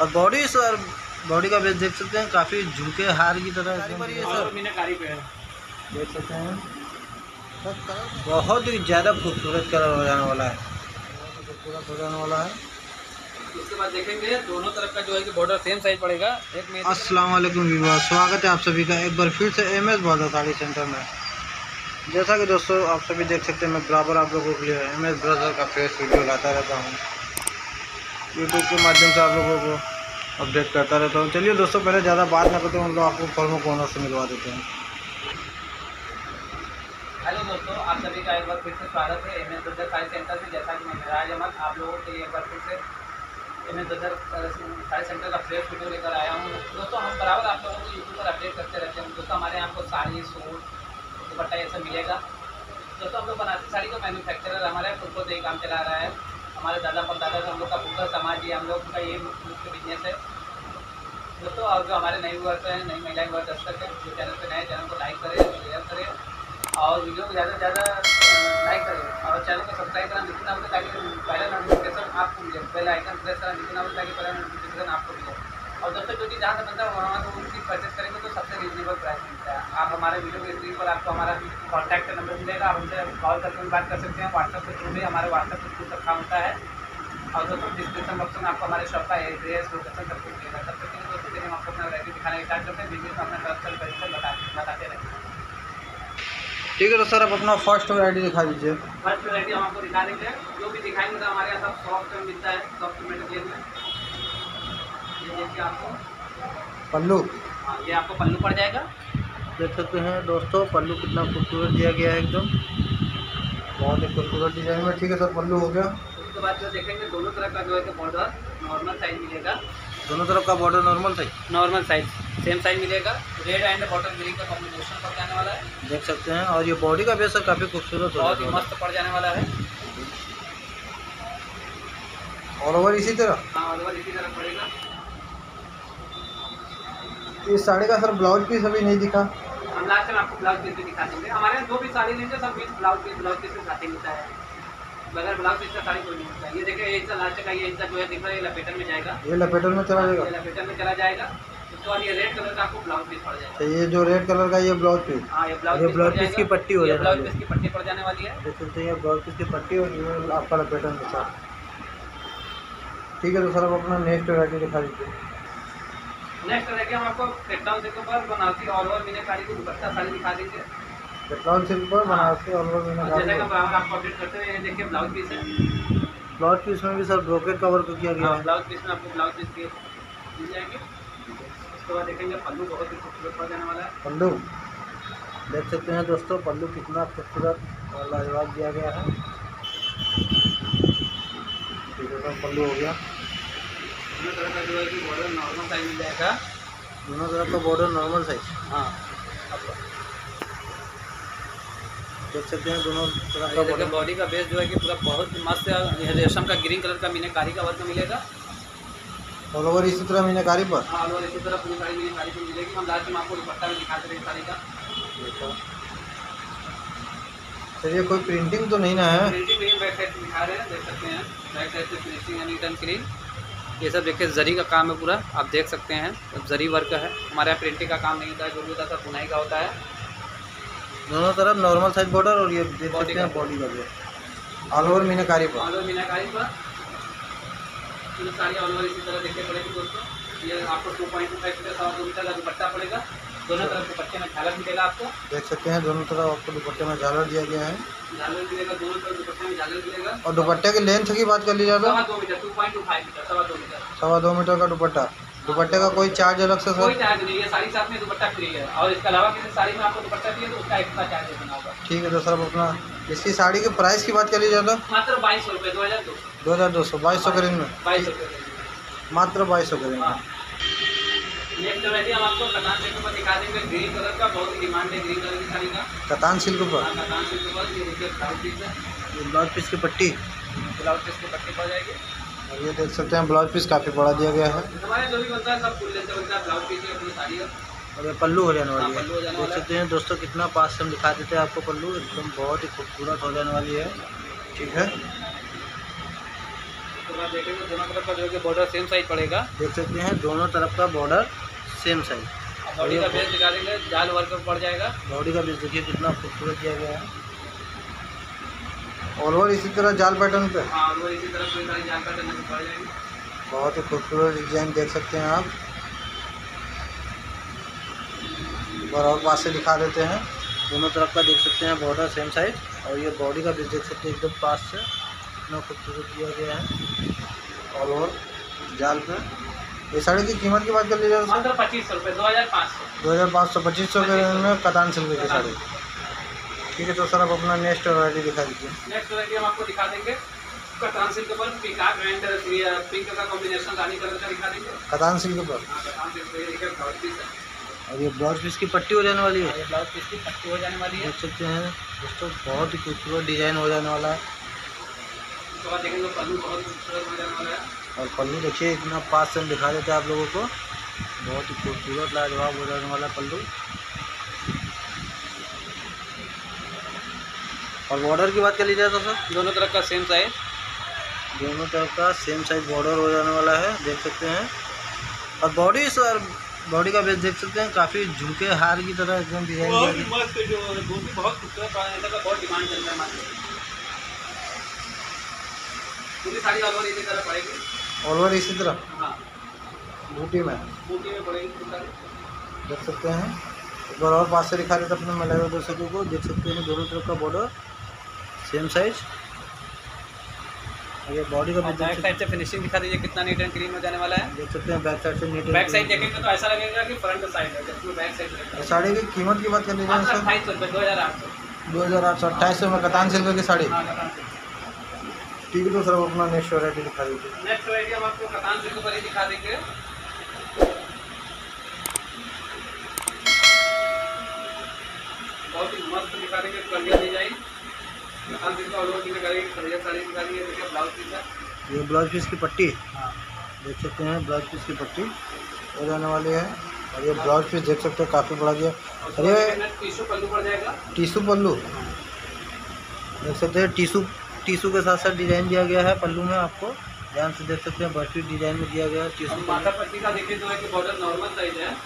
और body sir, body का base देख सकते हैं, काफ़ी झुमके हार की तरह सर मीनाकारी पे है, देख सकते हैं। बहुत ही ज़्यादा खूबसूरत कलर हो जाने वाला है, खूबसूरत हो जाने वाला है। उसके बाद देखेंगे दोनों तरफ का जो है कि बॉर्डर सेम साइज पड़ेगा। अस्सलाम वालेकुम व्यूअर्स, स्वागत है आप सभी का एक बार फिर से MS बॉर्डर साड़ी सेंटर में। जैसा कि दोस्तों आप सभी देख सकते हैं, मैं बराबर आप लोगों के लिए MS ब्रदर का फ्रेश वीडियो लाता रहता हूँ, यूट्यूब के माध्यम से आप लोगों को अपडेट करता रहता हूँ। चलिए दोस्तों, पहले ज़्यादा बात ना करते हैं, हम लोग आपको फॉर्मो कॉर्नर से मिलवा देते हैं। हेलो दोस्तों, आप सभी का एक बार फिर से स्वागत है MS ब्रदर साड़ी सेंटर में। जैसा कि मैं मेराज अहमद आप लोगों के लिए एक बार फिर से MS ब्रदर साड़ी सेंटर का फ्रेश वीडियो लेकर आया हूँ। दोस्तों हम बराबर आप लोगों को यूट्यूब पर अपडेट करते रहते हैं। दोस्तों हमारे यहाँ आपको साड़ी, सूट, दुपट्टा ये सब मिलेगा। दोस्तों हम लोग बनारसी साड़ी का मैन्युफैक्चरर, हमारे खुद को यही काम चला रहा है। हमारे दादा परदादा से हम लोग का पूरा समाज ही हम लोग का ये मुख्य बिजनेस है दोस्तों। और जो हमारे नए वर्क हैं, नई महिलाएं वर्क दर्शक हैं, जो चैनल पर नए, चैनल को लाइक करें, शेयर करें और वीडियो को ज़्यादा से ज़्यादा लाइक करें और चैनल को सब्सक्राइब करना जितना हो ताकि पहला नोटिफिकेशन आपको मिले, बेल आइकन प्रेस करना जितना हो ताकि पहला नोटिफिकेशन आपको मिले। और दोस्तों जो चीज़ जहाँ से बनता है वहाँ तो उनकी परचेस करेंगे तो सबसे रीजनेबल प्राइस मिलता है। आप हमारे वीडियो के स्क्रीन पर आपको हमारा कॉन्टैक्ट नंबर मिलेगा, आप हमसे कॉल करके भी बात कर सकते हैं। व्हाट्सएप के थ्रू भी हमारे व्हाट्सएप पर कुछ रखा होता है। और दोस्तों डिस्क्रिप्शन बॉक्स में आपको हमारे शॉप का एड्रेस, लोकेशन सब कुछ मिलेगा। सबसे पहले दोस्तों चलिए हम आपको अपना वैरायटी दिखाने स्टार्ट करते हैं, बिजनेस में अपना कल्चर परिचय बताते रहेंगे। ठीक है तो सर, आप अपना फर्स्ट वैरायटी दिखा दीजिए। फर्स्ट वैरायटी हम आपको दिखा देंगे, जो भी दिखाएंगे तो हमारे यहाँ सब सॉफ्ट में मिलता है, सॉफ्ट मटेरियल में। ये देखिए आपको पल्लू, हाँ ये आपको पल्लू पड़ जाएगा। देख सकते हैं दोस्तों, पल्लू कितना खूबसूरत दिया गया है, एकदम बहुत ही खूबसूरत डिजाइन में। ठीक है सर, पल्लू हो गया। उसके बाद जो देखेंगे दोनों तरफ का जो है बॉर्डर नॉर्मल साइज मिलेगा। दोनों तरफ का border normal size same size मिलेगा। रेड एंड बॉटल ग्रीन का कॉम्बिनेशन पड़ जाने वाला है, देख सकते हैं। और ये बॉडी का बेस काफ़ी खूबसूरत हो बहुत ही मस्त पड़ जाने वाला है। ऑल ओवर इसी तरह, हाँ ऑल ओवर इसी तरह पड़ेगा। इस साड़ी का सर ब्लाउज पीस अभी नहीं दिखा। हम लास्ट में आपको ब्लाउज पीस भी दिखा देंगे। हमारे यहाँ जो भी साड़ी लेंगे सब विथ ब्लाउज पीस के साथ ही मिलता है, बगैर ब्लाउज पीस का साड़ी कोई नहीं मिलता है। ये देखिए एक लास्ट का ये हिस्सा जो है दिख रहा है, ये लपेटन में जाएगा, ये लपेटन में चला जाएगा, ये लपेटन में चला जाएगा। उसके बाद ये रेड कलर का आपको ब्लाउज पीस पड़ जाएगा। तो ये जो रेड कलर का ये ब्लाउज पीस, हाँ ये ब्लाउज पीस की पट्टी हो जाएगी, ब्लाउज पीस की पट्टी पड़ जाने वाली है। देख सकते हैं, ये ब्लाउज पीस की पट्टी और ये आपका लपेटन के साथ। ठीक है तो सर, आप अपना नेक्स्ट वैरायटी दिखा दीजिए। नेक्स्ट वैरायटी हम आपको कटलाउन सिल्क पर बनारसी ऑल ओवर मीनाकारी की दुपट्टा साड़ी दिखा देंगे। कटलाउन सिल्क पर बनारसी ऑल ओवर मीनाकारी, जैसे कि हम आपको अपडेट करते हैं। ये देखिए ब्लाउज पीस है, ब्लाउज पीस में भी सर ब्रोकेट का वर्क किया गया है। ब्लाउज पीस में आपको ब्लाउज पीस के मिल जाएंगे। उसके बाद देखेंगे पल्लू बहुत ही खूबसूरत पड़ जाने वाला है। पल्लू देख सकते हैं दोस्तों, पल्लू कितना खूबसूरत और लाजवाब दिया गया है। ठीक है सर, पल्लू हो गया। दोनों तरह का जो है कि बॉर्डर नॉर्मल साइज मिल जाएगा। दोनों तरफ का बॉर्डर नॉर्मल साइज, हाँ देख सकते हैं दोनों तरफ का देखिए बॉर्डर। बॉडी का बेस जो है कि पूरा बहुत मस्त रेशम का ग्रीन कलर का मीनाकारी का वर्क मिलेगा। ऑल ओवर इसी तरह मीनाकारी पर। हाँ और इसी तरह पूरी साड़ी मीनाकारी पर मिलेगी। हम लास्ट में आपको दुपट्टा भी दिखाते रहे साड़ी का। चलिए, कोई प्रिंटिंग तो नहीं ना है? प्रिंटिंग नहीं, बैक साइड दिखा रहे हैं, देख सकते हैं। बैक साइड से फिनिशिंग यानी टन क्लीन, ये सब देखिए जरी का काम है पूरा, आप देख सकते हैं जरी वर्क है। हमारे यहाँ प्रिंटिंग का काम नहीं होता है, जो भी होता है सब बुनाई का होता है। दोनों तरफ नॉर्मल साइज बॉर्डर और ये देख सकते हैं बॉडी का भी ऑल ओवर मीनाकारी पर। ऑल ओवर मीनाकारी पर पूरी साड़ी ऑल ओवर इसी तरह देखने पड़ेगी दोस्तों। ये आपको 2.25 मीटर 2.25 मीटर का दुपट्टा पड़ेगा। दोनों तरफ दुपट्टे में झालर मिलेगा आपको, देख सकते हैं दोनों तरफ आपको दुपट्टे में झालर दिया गया है। झालर मिलेगा, दोनों तरफ दुपट्टे में झालर मिलेगा। और दुपट्टे की लेंथ की बात कर ली जाए तो 2.25 मीटर 2.25 मीटर 2.25 मीटर 2.25 मीटर का दुपट्टा। दुपट्टे का कोई चार्ज अलग से कोई सर? चार्ज नहीं है, साड़ी साथ में दुपट्टा फ्री है। और इसके अलावा किसी साड़ी में आपको दुपट्टा चाहिए तो उसका एक्स्ट्रा चार्ज देना होगा। ठीक है तो सर, अपना इसकी साड़ी के प्राइस की बात कर ली जाए तो मात्र 2200 रुपये, 2200 2200 के रेंज में, 2200 मात्र 2200 के रेंज में। नेक्स्ट वैरायटी हम आपको कतान सिल्क पर दिखा देंगे। ग्रीन कलर का बहुत ही डिमांड है, ग्रीन कलर की साड़ी का। कतान सिल्क पर कतान सिल्क पर ये देखिए ब्लाउज पीस है, ये ब्लाउज पीस की पट्टी, ब्लाउज पीस की पट्टी पड़ जाएगी। और ये देख सकते हैं ब्लाउज पीस काफ़ी बड़ा दिया गया है। हमारे जो भी बनता है सब फुल लेंथ से बनता है। ब्लाउज पीस है, पूरी साड़ी है। और ये पल्लू हो जाने वाली है, पल्लू हो जाने देख वाला है। सकते हैं दोस्तों, कितना पास से हम दिखा देते हैं आपको। पल्लू एकदम बहुत ही खूबसूरत हो जाने वाली है। ठीक है, उसके बाद देखेंगे दोनों तरफ का जो है कि बॉर्डर सेम साइज पड़ेगा। देख सकते हैं दोनों तरफ का बॉर्डर सेम साइज। अब बॉडी का बेस दिखा देंगे, जाल वर्क पड़ जाएगा। बॉडी का बेस देखिए कितना खूबसूरत किया गया है, ऑल ओवर इसी तरह जाल पैटर्न पे। हाँ, और वो इसी तरफ कोई सारी जाल पैटर्न में पड़ जाएगी। बहुत ही खूबसूरत डिजाइन देख सकते हैं आप। और पास से दिखा देते हैं, दोनों तरफ का देख सकते हैं बॉर्डर सेम साइज। और ये बॉडी का बेस देख सकते हैं एकदम पास से इतना खूबसूरत किया गया है ऑल ओवर जाल पे। ये साड़ी की कीमत की बात कर लीजिए तो मात्र 2500 रुपये, 2500। 2500 2500 के रेंज में कतान सिल्क की साड़ी। ठीक है, तो सर आप अपना नेक्स्ट वैरायटी दिखा दीजिए। नेक्स्ट वैरायटी हम आपको दिखा देंगे कतान सिल्क पर पीकॉक एंड पिंक का कॉम्बिनेशन रानी कलर का दिखा देंगे। कतान सिल्क पर, हाँ, कतान सिल्क पे एक ब्लाउज पीस है। और ये ब्लाउज पीस की पट्टी हो जाने वाली है। ये ब्लाउज पीस की पट्टी हो जाने वाली है। देख सकते हैं दोस्तों, बहुत ही खूबसूरत डिजाइन हो जाने वाला है। उसके बाद देखेंगे पल्लू बहुत खूबसूरत हो जाने वाला है। और पल्लू देखिए इतना पास से हम दिखा देते हैं आप लोगों को, बहुत ही खूबसूरत लाजवाब हो जाने वाला पल्लू। और बॉर्डर की बात कर लीजिए तो सर दोनों तरफ का सेम साइज, दोनों तरफ का सेम साइज बॉर्डर हो जाने वाला है, देख सकते हैं। और बॉडी सर, बॉडी का बेस देख सकते हैं काफ़ी झुमके हार की तरह एकदम डिजाइन बहुत मस्त जो वो भी बहुत खूबसूरत का बहुत डिमांड चल रहा है मार्केट में। पूरी साड़ी ऑल ओवर इसी तरह पड़ेगी। ऑल ओवर इसी तरह हाँ, बूटी में बूटी में पड़ेगी पूरी साड़ी। देख सकते हैं। एक बार और पास से दिखा देते अपने महिला दर्शकों को, देख सकते हैं दोनों तरफ का बॉर्डर सेम साइज। ये बॉडी का भी बैक साइड से फिनिशिंग दिखा दीजिए कितना नीट एंड क्लीन हो जाने वाला है। देख सकते हैं बैक साइड से नीट। बैक साइड देखेंगे तो ऐसा लगेगा कि फ्रंट साइड है, जबकि बैक साइड। साड़ी की कीमत की बात कर लीजिए मात्र सर 2800 रुपये, 2800। 2800 में कतान सिल्क की साड़ी। हाँ, कतान सिल्क। ठीक है, तो सर अपना नेक्स्ट वैरायटी दिखा दीजिए। नेक्स्ट वैरायटी हम आपको कतान सिल्क पर ही दिखा देंगे। बहुत ही मस्त दिखा देंगे कलियर डिजाइन। कतान सिल्क का ऑल ओवर में करेंगे, कलियर साड़ी दिखा देंगे। देखिए ब्लाउज पीस है। ये ब्लाउज पीस की पट्टी हाँ, देख सकते हैं, ब्लाउज पीस की पट्टी हो जाने वाली है। और ये ब्लाउज पीस देख सकते हैं काफ़ी बड़ा दिया। और ये टिश्यू पल्लू पड़ जाएगा। टीसू पल्लू देख सकते हैं, टीसू के साथ साथ डिजाइन दिया गया है पल्लू में, आपको ध्यान से देख सकते हैं बर्फी डिजाइन में दिया गया है टीसू। और माथा पट्टी का देखिए तो है कि बॉर्डर नॉर्मल साइज है।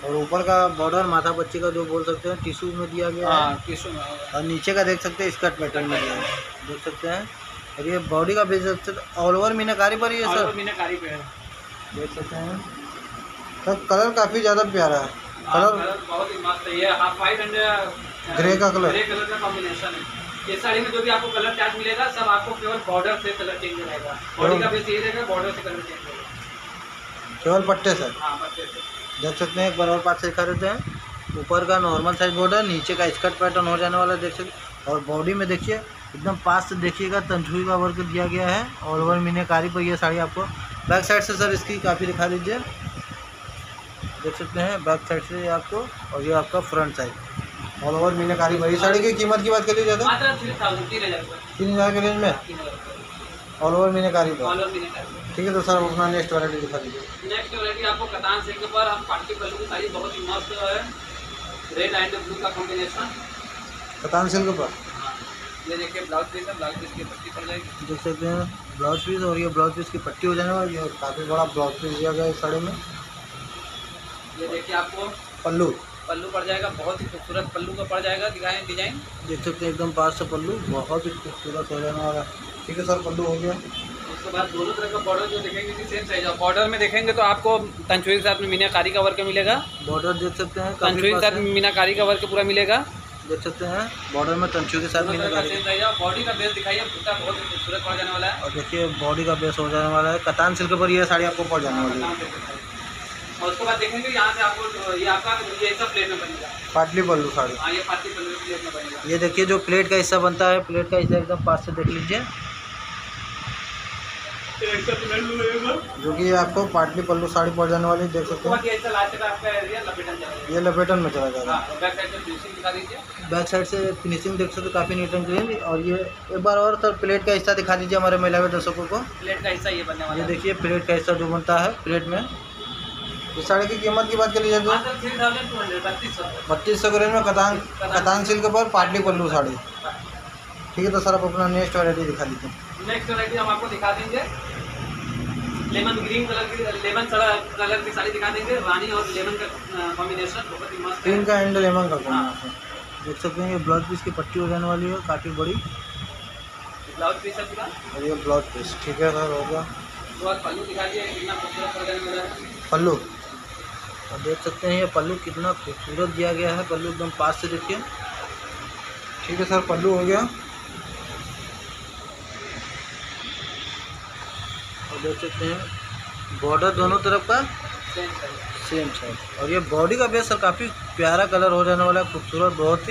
और ऊपर का बॉर्डर माथा पच्ची का जो बोल सकते हैं टिश्यू में दिया गया है। टिश्यू में। और नीचे का देख सकते हैं स्कर्ट पैटर्न में दिया है, देख सकते हैं। और ये बॉडी का बेस ऑल ओवर मीनाकारी पर ही है सर, मीनाकारी पे है। देख सकते हैं सर। कलर काफ़ी ज़्यादा प्यारा है, कलर बहुत ही मस्त है। ये हाफ वाइट एंड ग्रे का कलर, ग्रे कलर का कॉम्बिनेशन है। ये साड़ी में जो भी आपको कलर चार्ट मिलेगा सब आपको केवल बॉर्डर से कलर चेंज हो जाएगा। बॉडी का बेस यही रहेगा, बॉर्डर से कलर चेंज होगा केवल पट्टे से। हाँ, पट्टे से। देख सकते हैं, एक बार और पास से दिखा देते हैं। ऊपर का नॉर्मल साइज बॉर्डर, नीचे का स्कर्ट पैटर्न हो जाने वाला है, देख सकते। और बॉडी में देखिए एकदम पास से देखिएगा तंजूरी का वर्क दिया गया है ऑल ओवर मीनाकारी पर ये साड़ी आपको। बैक साइड से सर इसकी काफ़ी दिखा दीजिए, देख सकते हैं बैक साइड से आपको। और ये आपका फ्रंट साइड ऑल ओवर मीनाकारी पर। ये साड़ी की कीमत की बात कर लीजिए तो मात्र 3000, 3000 रुपये। 3000 के रेंज में 3000 रुपये ऑल ओवर मीनाकारी पर। ऑल ओवर मीनाकारी। ठीक है, तो सर आप अपना नेक्स्ट वैरायटी दिखा दीजिए। नेक्स्ट वैरायटी आपको कतान सिल्क पर हम पार्टी पल्लू की साड़ी बहुत ही मस्त है, रेड एंड ब्लू का कॉम्बिनेशन। कतान सिल्क पर ये देखिए ब्लाउज पीस है, ब्लाउज पीस की पट्टी पड़ जाएगी। देख सकते हैं ब्लाउज पीस। और ये ब्लाउज पीस की पट्टी हो जाने वाली है, काफ़ी बड़ा ब्लाउज पीस दिया गया है इस साड़ी में। ये देखिए आपको पल्लू पड़ जाएगा, बहुत ही खूबसूरत पल्लू का पड़ जाएगा डिजाइन। देख सकते हैं एकदम पास से पल्लू बहुत ही खूबसूरत हो जाने वाला। ठीक है सर, पल्लू हो गया। उसके बाद दोनों तरफ का बॉर्डर जो देखेंगे कि सेम साइज है। बॉर्डर में देखेंगे तो आपको तंचुई के साथ में मीनाकारी का वर्क मिलेगा। बॉर्डर देख सकते हैं, तंचुई के साथ में मीनाकारी का वर्क पूरा मिलेगा, देख सकते हैं। बॉर्डर में तंचू के साथ मीनाकारी। सेम साइज है। बॉडी का बेस दिखाइए, बूटा बहुत ही खूबसूरत पड़ जाने वाला है। और देखिए बॉडी का बेस हो जाने वाला है। कतान सिल्क पर ये साड़ी आपको पड़ जाने वाली है। और उसके बाद देखेंगे यहाँ से आपको ये आपका ये सब प्लेट में बनेगा। पाटली पल्लू साड़ी, हाँ, ये पार्टी पल्लू प्लेट में बनेगा। ये देखिए जो प्लेट का हिस्सा बनता है, प्लेट का हिस्सा एकदम पास से देख लीजिए, जो कि ये आपको पाटली पल्लू साड़ी पड़ जाने वाली है, देख सकते हैं। ये लपेटन में चला जाएगा। बैक साइड से फिनिशिंग दिखा दीजिए। बैक साइड से फिनिशिंग देख सकते हो, काफ़ी नीट एंड क्लीन। और ये एक बार और सर प्लेट का हिस्सा दिखा दीजिए हमारे महिला दर्शकों को। प्लेट का हिस्सा ये बनने वाला ये है। देखिए प्लेट का हिस्सा जो बनता है प्लेट में। इस साड़ी की कीमत की बात कर लीजिए तो 3200 के रेंज में कतान सिल्क पर पाटली पल्लू साड़ी। ठीक है, तो सर आप अपना नेक्स्ट वैरायटी दिखा दीजिए। नेक्स्ट वैरायटी हम आपको दिखा देंगे लेमन ग्रीन कलर की, लेमन कलर की साड़ी दिखा देंगे। रानी और लेमन का कॉम्बिनेशन बहुत ही मस्त है। पिंक का एंड लेमन का कॉम्बिनेशन। देख सकते हैं ये ब्लाउज पीस की पट्टी हो जाने वाली है काफ़ी बड़ी, ब्लाउज पीस है पूरा। और ये ब्लाउज पीस ठीक है सर हो गया। तो आप पल्लू दिखा दिए कितना खूबसूरत डिजाइन मिला है। पल्लू, और देख सकते हैं ये पल्लू कितना खूबसूरत दिया गया है। पल्लू एकदम पास से देखिए। ठीक है सर पल्लू हो गया, और देख सकते हैं बॉर्डर दोनों तरफ का सेम साइज। सेम साइज, और ये बॉडी का बेस सर काफ़ी प्यारा कलर हो जाने वाला है, खूबसूरत, बहुत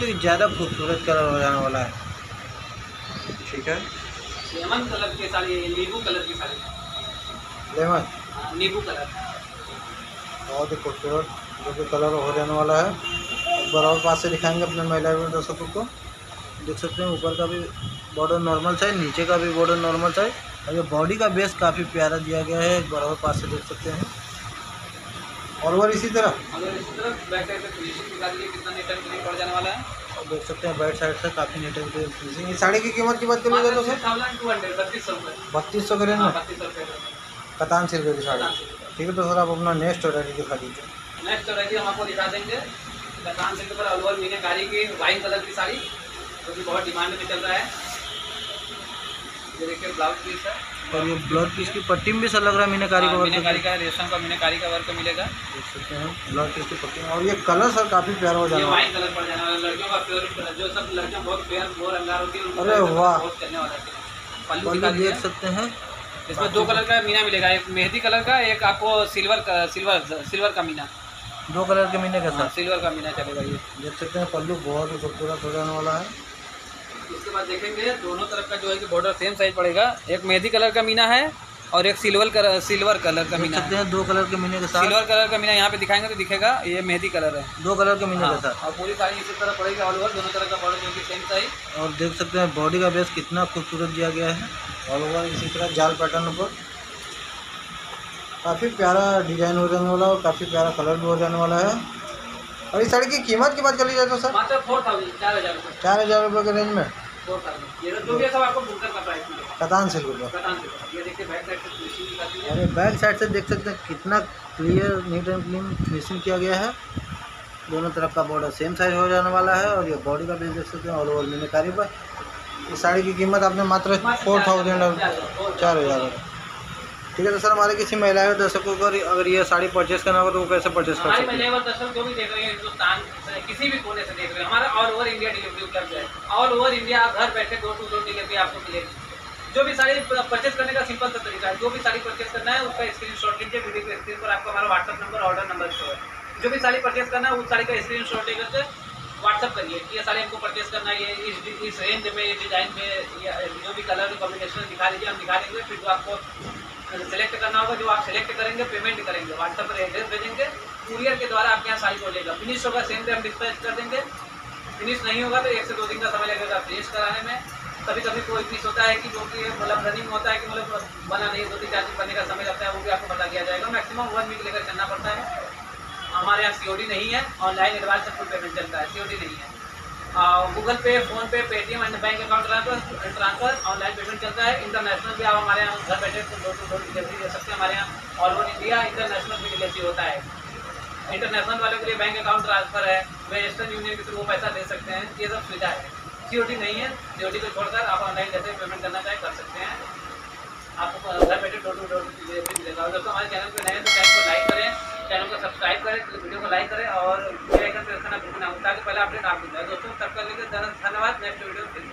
ही ज़्यादा खूबसूरत कलर हो जाने वाला है। ठीक है, लेमन कलर की साड़ी, नींबू कलर की साड़ी, लेमन नींबू कलर। बहुत ही खूबसूरत जो कि कलर हो जाने वाला है। एक बार और पास से दिखाएंगे अपने महिला दर्शकों को। देख सकते हैं ऊपर का भी बॉर्डर नॉर्मल साइज, नीचे का भी बॉर्डर नॉर्मल साइज, और ये बॉडी का बेस काफ़ी प्यारा दिया गया है। एक बार और पास से देख सकते हैं, और इसी तरह अगर इसी तरह बैक साइड पे फिनिशिंग दिखा दीजिए कितना नीट एंड क्लीन पड़ जाने वाला है। और देख सकते हैं बैक साइड से काफ़ी नीट एंड क्लीन फिनिशिंग। इस साड़ी की कीमत की बात करिएगा तो सर 3200 रुपये। 3200 के रेंज में 3200 रुपये। कतान सिल्क की साड़ी। ठीक है, तो सर आप अपना नेक्स्ट ऑर्डर दिखा दीजिए। नेक्स्ट वैरायटी हम आपको दिखा देंगे कतान सिल्क पर ऑल ओवर मीनाकारी की वाइन कलर की साड़ी, जो कि बहुत डिमांड में चल रहा है। ये देखिए ब्लाउज पीस है, और ये ब्लाउज पीस की पट्टी में भी सर लग रहा है मीनाकारी का वर्क। मीनाकारी का रेशम का मीनाकारी का वर्क मिलेगा। देख सकते हैं ब्लाउज पीस की पट्टी में, और ये कलर सर काफ़ी प्यारा हो ये जाने वाला है। वाइन कलर पड़ जाने वाला है, लड़कियों का प्योर कलर, जो सब लड़कियां बहुत फेयर बहुत अंगार होती है उनको अरे वाह। बहुत करने वाला है। पल्लू पल्लू दिखा देख दीजिए। सकते हैं, इसमें 2 कलर का मीना मिलेगा, एक मेहंदी कलर का, एक आपको सिल्वर का मीना। 2 कलर के मीने के हाँ, साथ सिल्वर का मीना चलेगा ये। देख सकते हैं पल्लू बहुत ही खूबसूरत हो जाने वाला है। उसके बाद देखेंगे दोनों तरफ का जो है कि बॉर्डर सेम साइज पड़ेगा। एक मेहंदी कलर का मीना है और एक सिल्वर कलर का देख मीना सकते है। हैं 2 कलर के मीने के साथ, सिल्वर कलर का मीना यहाँ पे दिखाएंगे तो दिखेगा ये मेहंदी कलर है। 2 कलर के मीने हाँ, के साथ, और पूरी साड़ी इसी तरह पड़ेगी ऑल ओवर, दोनों तरफ का बॉर्डर जो कि सेम साइज। और देख सकते हैं बॉडी का बेस कितना खूबसूरत दिया गया है ऑल ओवर इसी तरह जाल पैटर्न पर। काफ़ी प्यारा डिजाइन हो जाने वाला है और काफ़ी प्यारा कलर भी हो जाने वाला है। और इस साड़ी की कीमत की बात कर ली जाए तो सर मात्र 4000 4000 रुपये। 4000 रुपये के रेंज में 4000 ये जो भी है सब आपको बुकर का प्राइस मिलेगा। कतान सिल्क पर। कतान से ये देखिए बैक साइड से फिनिशिंग दिखाती है। अरे बैक साइड से देख सकते हैं कितना clear neat and clean finishing किया गया है। दोनों तरफ का बॉर्डर सेम साइज हो जाने वाला है, और ये बॉडी का बेस देख सकते हैं ऑल ओवर मीनाकारी पर। इस साड़ी की कीमत आपने मात्र 4000 4000। ठीक है, तो सर हमारे किसी महिला दर्शकों को अगर ये साड़ी परचेस करना हो तो वो कैसे परचेस कर हमारी सकते हैं? महिला दर्शक जो भी देख रहे हैं हिंदुस्तान से किसी भी कोने से देख रहे हैं, हमारा ऑल ओवर इंडिया डिलीवरी उपलब्ध है। ऑल ओवर इंडिया आप घर बैठे डोर टू डोर डिलीवरी आपको मिलेगी। जो भी साड़ी परचेस करने का सिंपल सा तरीका है, जो भी साड़ी परचेस करना है उसका स्क्रीनशॉट लीजिए। वीडियो के स्क्रीन पर आपको हमारा WhatsApp number order number show है। जो भी साड़ी परचेस करना है उस साड़ी का स्क्रीनशॉट लेकर के व्हाट्सअप करिए कि ये साड़ी हमको परचेस करना है, ये इस रेंज में, इस डिज़ाइन में, या जो भी कलर कॉम्बिनेशन दिखा दीजिए, हम दिखा देंगे। फिर जो आपको सेलेक्ट करना होगा, जो आप सेलेक्ट करेंगे पेमेंट करेंगे, व्हाट्सएप पर एड्रेस भेजेंगे, कुरियर के द्वारा आपके यहाँ साड़ी पहुँचेगा। फिनिश होगा सेम डे हम डिस्पैच कर देंगे। फिनिश नहीं होगा तो 1 से 2 दिन का समय लगेगा फिनिश कराने में। कभी कभी कोई पीस होता है कि जो कि मतलब रनिंग होता है कि मतलब बना नहीं, 2-3-4 दिन बनने का समय लगता है, वो भी आपको बता दिया जाएगा। मैक्सिमम 1 वीक लेकर चलना पड़ता है। हमारे यहाँ COD नहीं है, ऑनलाइन एडवांस से फुल पेमेंट चलता है, COD नहीं है। गूगल पे, फ़ोन पे, Paytm and bank account transfer online payment चलता है। इंटरनेशनल भी आप हमारे यहाँ घर बैठे डोर टू डोर डिलीवरी दे सकते हैं। हमारे यहाँ ऑल ओवर इंडिया इंटरनेशनल भी डिलीवरी होता है। इंटरनेशनल वालों के लिए बैंक अकाउंट ट्रांसफर है, वेस्टर्न यूनियन के थ्रू वो पैसा दे सकते हैं, ये सब सुविधा है। COD नहीं है, COD को छोड़कर आप ऑनलाइन जैसे पेमेंट करना चाहें कर सकते हैं। आपको घर बैठे डोर टू डोर डिलीवरी मिलेगा। दोस्तों हमारे चैनल पर नए हैं तो चैनल को लाइक करें, चैनल को सब्सक्राइब करें, वीडियो को लाइक करें और बेल आइकन प्रेस करना बिल्कुल ना हो ताकि पहले अपडेट आपको मिले। दोस्तों सबका धन्यवाद। नेक्स्ट वीडियो फिर